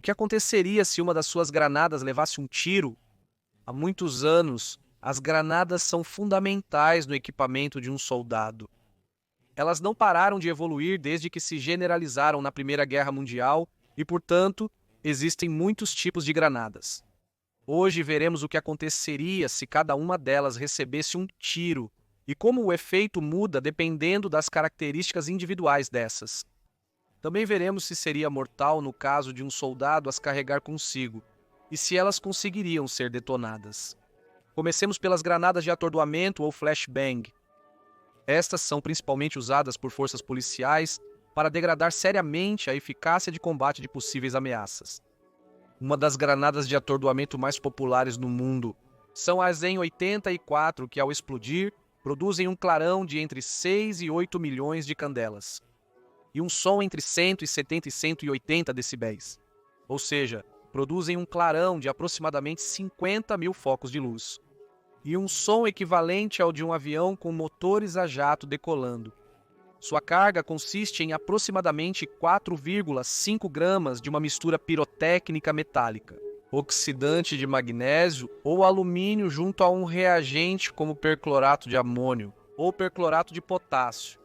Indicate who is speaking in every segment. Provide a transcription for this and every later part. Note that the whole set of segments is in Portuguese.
Speaker 1: O que aconteceria se uma das suas granadas levasse um tiro? Há muitos anos, as granadas são fundamentais no equipamento de um soldado. Elas não pararam de evoluir desde que se generalizaram na Primeira Guerra Mundial e, portanto, existem muitos tipos de granadas. Hoje veremos o que aconteceria se cada uma delas recebesse um tiro e como o efeito muda dependendo das características individuais dessas. Também veremos se seria mortal no caso de um soldado as carregar consigo e se elas conseguiriam ser detonadas. Comecemos pelas granadas de atordoamento ou flashbang. Estas são principalmente usadas por forças policiais para degradar seriamente a eficácia de combate de possíveis ameaças. Uma das granadas de atordoamento mais populares no mundo são as M84, que ao explodir, produzem um clarão de entre 6 e 8 milhões de candelas e um som entre 170 e 180 decibéis, ou seja, produzem um clarão de aproximadamente 50 mil focos de luz, e um som equivalente ao de um avião com motores a jato decolando. Sua carga consiste em aproximadamente 4,5 gramas de uma mistura pirotécnica metálica, oxidante de magnésio ou alumínio junto a um reagente como perclorato de amônio ou perclorato de potássio.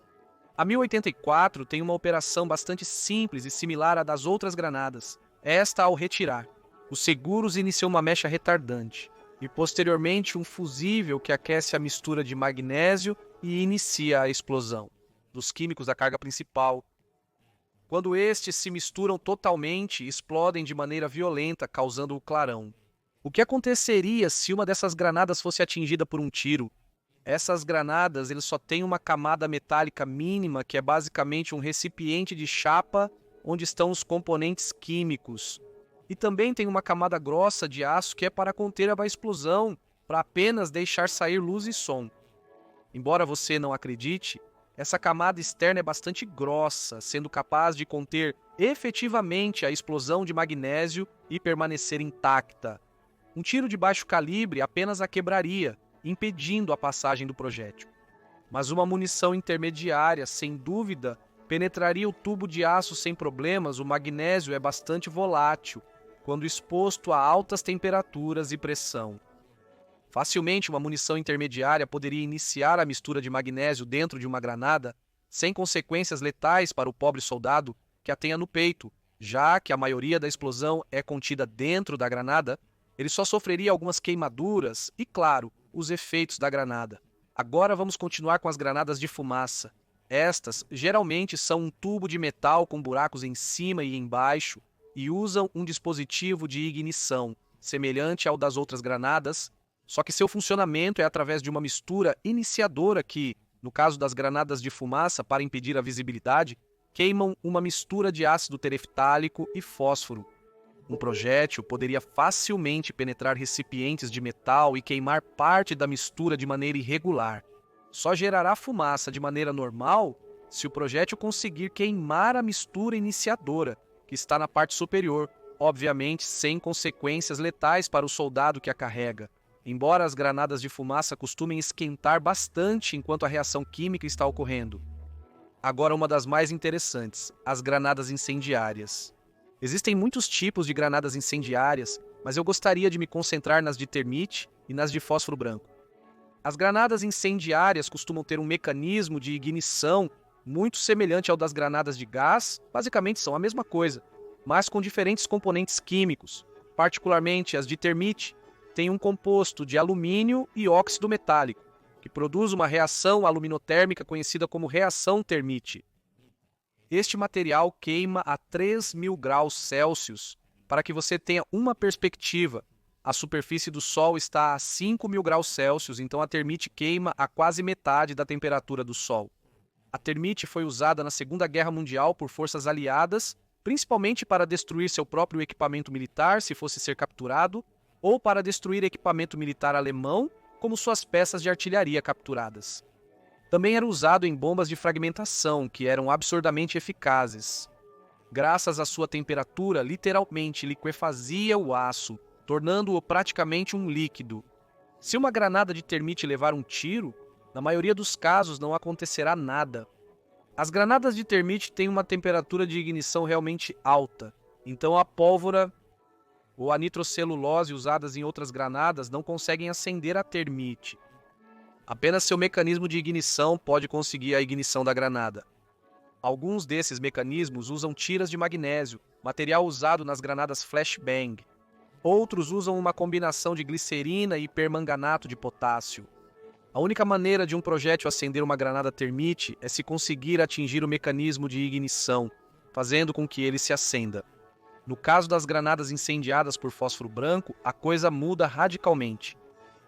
Speaker 1: A 1084 tem uma operação bastante simples e similar à das outras granadas. Esta ao retirar. Os seguros iniciam uma mecha retardante e posteriormente um fusível que aquece a mistura de magnésio e inicia a explosão dos químicos da carga principal. Quando estes se misturam totalmente, explodem de maneira violenta, causando o clarão. O que aconteceria se uma dessas granadas fosse atingida por um tiro? Essas granadas eles só têm uma camada metálica mínima, que é basicamente um recipiente de chapa onde estão os componentes químicos. E também tem uma camada grossa de aço que é para conter a explosão, para apenas deixar sair luz e som. Embora você não acredite, essa camada externa é bastante grossa, sendo capaz de conter efetivamente a explosão de magnésio e permanecer intacta. Um tiro de baixo calibre apenas a quebraria, impedindo a passagem do projétil. Mas uma munição intermediária, sem dúvida, penetraria o tubo de aço sem problemas. O magnésio é bastante volátil quando exposto a altas temperaturas e pressão. Facilmente, uma munição intermediária poderia iniciar a mistura de magnésio dentro de uma granada, sem consequências letais para o pobre soldado que a tenha no peito, já que a maioria da explosão é contida dentro da granada. Ele só sofreria algumas queimaduras e, claro, os efeitos da granada. Agora vamos continuar com as granadas de fumaça. Estas geralmente são um tubo de metal com buracos em cima e embaixo e usam um dispositivo de ignição, semelhante ao das outras granadas, só que seu funcionamento é através de uma mistura iniciadora que, no caso das granadas de fumaça, para impedir a visibilidade, queimam uma mistura de ácido tereftálico e fósforo. Um projétil poderia facilmente penetrar recipientes de metal e queimar parte da mistura de maneira irregular. Só gerará fumaça de maneira normal se o projétil conseguir queimar a mistura iniciadora, que está na parte superior, obviamente sem consequências letais para o soldado que a carrega. Embora as granadas de fumaça costumem esquentar bastante enquanto a reação química está ocorrendo. Agora uma das mais interessantes, as granadas incendiárias. Existem muitos tipos de granadas incendiárias, mas eu gostaria de me concentrar nas de termite e nas de fósforo branco. As granadas incendiárias costumam ter um mecanismo de ignição muito semelhante ao das granadas de gás, basicamente são a mesma coisa, mas com diferentes componentes químicos. Particularmente as de termite têm um composto de alumínio e óxido metálico, que produz uma reação aluminotérmica conhecida como reação termite. Este material queima a 3.000 graus Celsius. Para que você tenha uma perspectiva, a superfície do Sol está a 5.000 graus Celsius, então a termite queima a quase metade da temperatura do Sol. A termite foi usada na Segunda Guerra Mundial por forças aliadas, principalmente para destruir seu próprio equipamento militar, se fosse ser capturado, ou para destruir equipamento militar alemão, como suas peças de artilharia capturadas. Também era usado em bombas de fragmentação, que eram absurdamente eficazes. Graças à sua temperatura, literalmente liquefazia o aço, tornando-o praticamente um líquido. Se uma granada de termite levar um tiro, na maioria dos casos não acontecerá nada. As granadas de termite têm uma temperatura de ignição realmente alta, Então a pólvora ou a nitrocelulose usadas em outras granadas não conseguem acender a termite. Apenas seu mecanismo de ignição pode conseguir a ignição da granada. Alguns desses mecanismos usam tiras de magnésio, material usado nas granadas flashbang. Outros usam uma combinação de glicerina e permanganato de potássio. A única maneira de um projétil acender uma granada termite é se conseguir atingir o mecanismo de ignição, fazendo com que ele se acenda. No caso das granadas incendiadas por fósforo branco, a coisa muda radicalmente.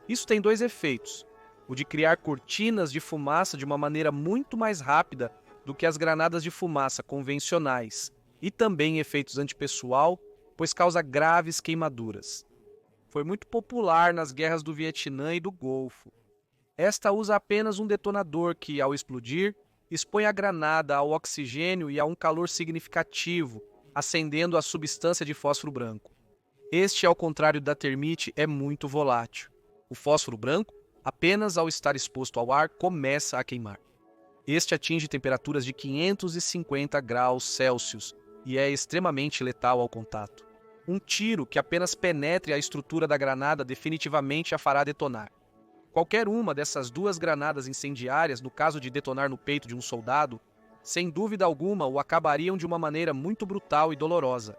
Speaker 1: Isso tem dois efeitos: o de criar cortinas de fumaça de uma maneira muito mais rápida do que as granadas de fumaça convencionais, e também efeitos antipessoal, pois causa graves queimaduras. Foi muito popular nas guerras do Vietnã e do Golfo. Esta usa apenas um detonador que, ao explodir, expõe a granada ao oxigênio e a um calor significativo, acendendo a substância de fósforo branco. Este, ao contrário da termite, é muito volátil. O fósforo branco, apenas ao estar exposto ao ar, começa a queimar. Este atinge temperaturas de 550 graus Celsius e é extremamente letal ao contato. Um tiro que apenas penetre a estrutura da granada definitivamente a fará detonar. Qualquer uma dessas duas granadas incendiárias, no caso de detonar no peito de um soldado, sem dúvida alguma o acabariam de uma maneira muito brutal e dolorosa.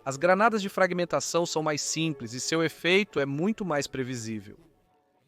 Speaker 1: As granadas de fragmentação são mais simples e seu efeito é muito mais previsível.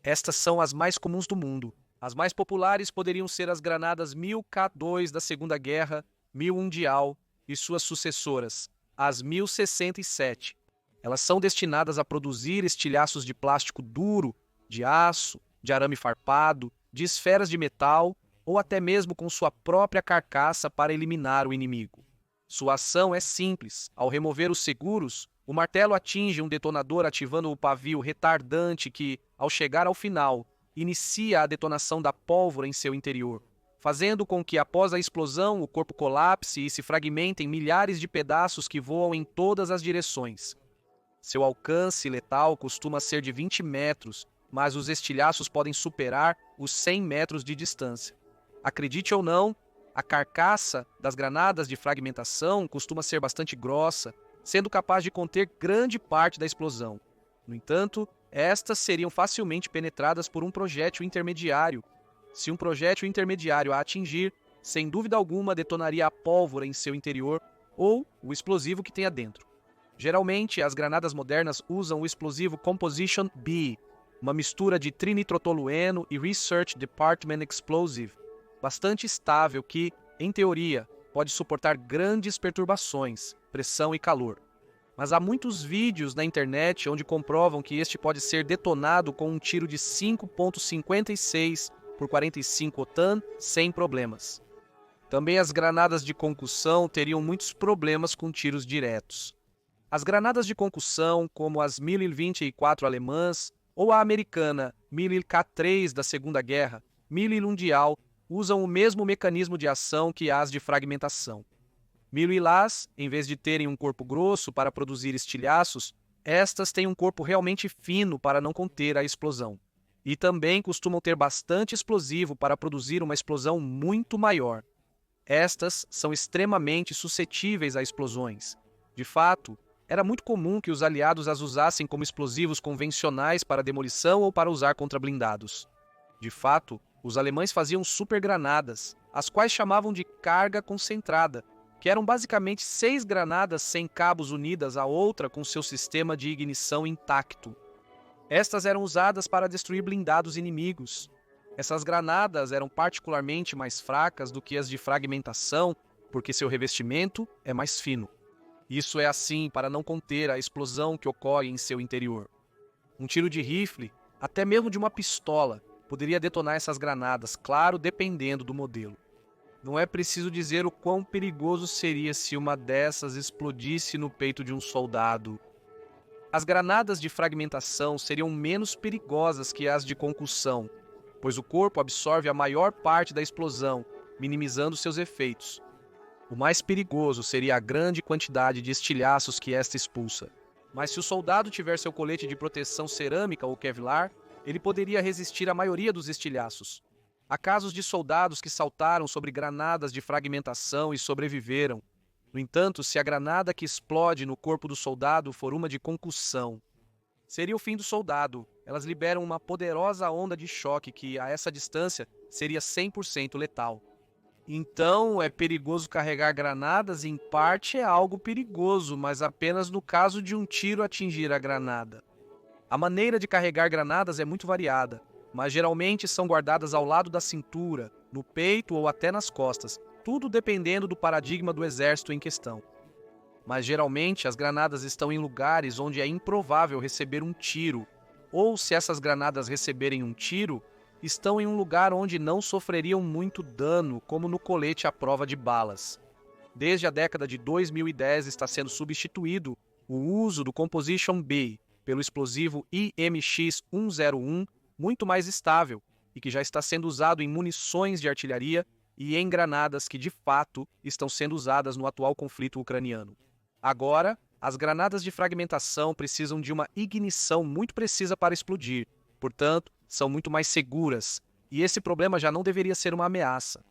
Speaker 1: Estas são as mais comuns do mundo. As mais populares poderiam ser as granadas 1000K2 da Segunda Guerra, 1000 Mundial e suas sucessoras, as 1067. Elas são destinadas a produzir estilhaços de plástico duro, de aço, de arame farpado, de esferas de metal ou até mesmo com sua própria carcaça para eliminar o inimigo. Sua ação é simples. Ao remover os seguros, o martelo atinge um detonador ativando o pavio retardante que, ao chegar ao final, inicia a detonação da pólvora em seu interior, fazendo com que após a explosão o corpo colapse e se fragmente em milhares de pedaços que voam em todas as direções. Seu alcance letal costuma ser de 20 metros, mas os estilhaços podem superar os 100 metros de distância. Acredite ou não, a carcaça das granadas de fragmentação costuma ser bastante grossa, sendo capaz de conter grande parte da explosão. No entanto, estas seriam facilmente penetradas por um projétil intermediário. Se um projétil intermediário a atingir, sem dúvida alguma detonaria a pólvora em seu interior ou o explosivo que tenha dentro. Geralmente, as granadas modernas usam o explosivo Composition B, uma mistura de trinitrotolueno e Research Department Explosive, bastante estável que, em teoria, pode suportar grandes perturbações, pressão e calor. Mas há muitos vídeos na internet onde comprovam que este pode ser detonado com um tiro de 5,56 por 45 otan sem problemas. Também as granadas de concussão teriam muitos problemas com tiros diretos. As granadas de concussão, como as MIL-24 alemãs ou a americana MIL-K3 da Segunda Guerra, MIL-Mundial, usam o mesmo mecanismo de ação que as de fragmentação. Mil-Ilás, em vez de terem um corpo grosso para produzir estilhaços, estas têm um corpo realmente fino para não conter a explosão. E também costumam ter bastante explosivo para produzir uma explosão muito maior. Estas são extremamente suscetíveis a explosões. De fato, era muito comum que os aliados as usassem como explosivos convencionais para demolição ou para usar contra blindados. De fato, os alemães faziam supergranadas, as quais chamavam de carga concentrada, que eram basicamente 6 granadas sem cabos unidas a outra com seu sistema de ignição intacto. Estas eram usadas para destruir blindados inimigos. Essas granadas eram particularmente mais fracas do que as de fragmentação, porque seu revestimento é mais fino. Isso é assim para não conter a explosão que ocorre em seu interior. Um tiro de rifle, até mesmo de uma pistola, poderia detonar essas granadas, claro, dependendo do modelo. Não é preciso dizer o quão perigoso seria se uma dessas explodisse no peito de um soldado. As granadas de fragmentação seriam menos perigosas que as de concussão, pois o corpo absorve a maior parte da explosão, minimizando seus efeitos. O mais perigoso seria a grande quantidade de estilhaços que esta expulsa. Mas se o soldado tiver seu colete de proteção cerâmica ou Kevlar, ele poderia resistir à maioria dos estilhaços. Há casos de soldados que saltaram sobre granadas de fragmentação e sobreviveram. No entanto, se a granada que explode no corpo do soldado for uma de concussão, seria o fim do soldado. Elas liberam uma poderosa onda de choque que, a essa distância, seria 100% letal. Então, é perigoso carregar granadas? Em parte é algo perigoso, mas apenas no caso de um tiro atingir a granada. A maneira de carregar granadas é muito variada, mas geralmente são guardadas ao lado da cintura, no peito ou até nas costas, tudo dependendo do paradigma do exército em questão. Mas geralmente as granadas estão em lugares onde é improvável receber um tiro, ou se essas granadas receberem um tiro, estão em um lugar onde não sofreriam muito dano, como no colete à prova de balas. Desde a década de 2010 está sendo substituído o uso do Composition B pelo explosivo IMX-101, muito mais estável, e que já está sendo usado em munições de artilharia e em granadas que de fato estão sendo usadas no atual conflito ucraniano. Agora, as granadas de fragmentação precisam de uma ignição muito precisa para explodir, portanto, são muito mais seguras, e esse problema já não deveria ser uma ameaça.